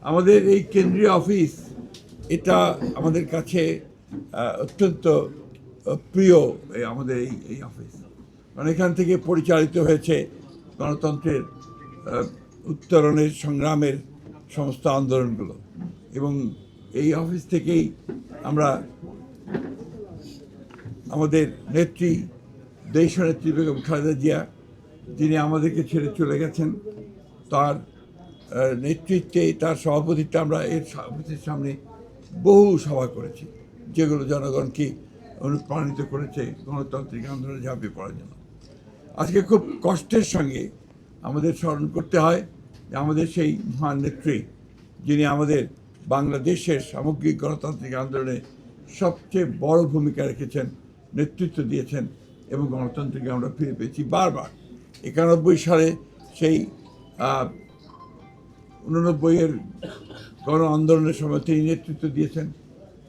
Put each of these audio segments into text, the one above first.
আমাদের এই কেন্দ্রীয় অফিস এটা আমাদের কাছে অত্যন্ত প্রিয়। আমাদের এই অফিস কারণ এখান থেকে পরিচালিত হয়েছে গণতন্ত্রের উত্তরণের সংগ্রামের সমস্ত আন্দোলনগুলো, এবং এই অফিস থেকেই আমরা আমাদের নেত্রী দেশনেত্রী বেগম খালেদা জিয়া, যিনি আমাদেরকে ছেড়ে চলে গেছেন, তার নেতৃত্বে, তার সভাপতিত্বে আমরা এর অফিসের সামনে বহু সভা করেছি, যেগুলো জনগণকে অনুপ্রাণিত করেছে গণতান্ত্রিক আন্দোলনে ঝাঁপিয়ে পড়ার জন্য। আজকে খুব কষ্টের সঙ্গে আমাদের স্মরণ করতে হয় যে আমাদের সেই মহান নেত্রী, যিনি আমাদের বাংলাদেশের সামগ্রিক গণতান্ত্রিক আন্দোলনে সবচেয়ে বড় ভূমিকা রেখেছেন, নেতৃত্ব দিয়েছেন, এবং গণতন্ত্রকে আমরা ফিরে পেয়েছি বারবার। 91 সালে সেই 89-এর গণ আন্দোলনের সময় তিনি নেতৃত্ব দিয়েছেন,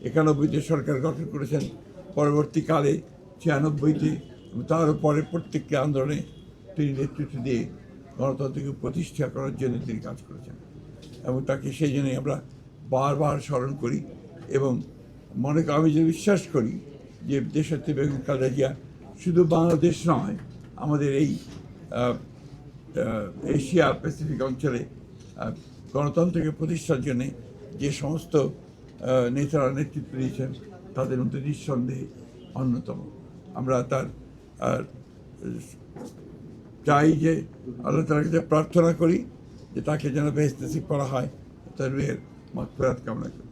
91-তে সরকার গঠন করেছেন, পরবর্তীকালে 96-তে, তারও পরে প্রত্যেকটি আন্দোলনে তিনি নেতৃত্ব দিয়ে গণতন্ত্রকে প্রতিষ্ঠা করার জন্য তিনি কাজ করেছেন, এবং তাকে সেই জন্যই আমরা বারবার স্মরণ করি। এবং আমি যে বিশ্বাস করি যে দেশনেত্রী বেগম খালেদা জিয়া শুধু বাংলাদেশ নয়, আমাদের এই এশিয়া প্যাসিফিক অঞ্চলে গণতন্ত্রকে প্রতিষ্ঠার জন্যে যে সমস্ত নেতারা নেতৃত্ব দিয়েছেন, তাদের মধ্যে নিঃসন্দেহে অন্যতম। আমরা তার চাই যে আল্লাহ তাআলার কাছে প্রার্থনা করি যে তাকে যেন বেহেশত নসিব করা হয়, তার রুহের মাগফিরাত কামনা করি।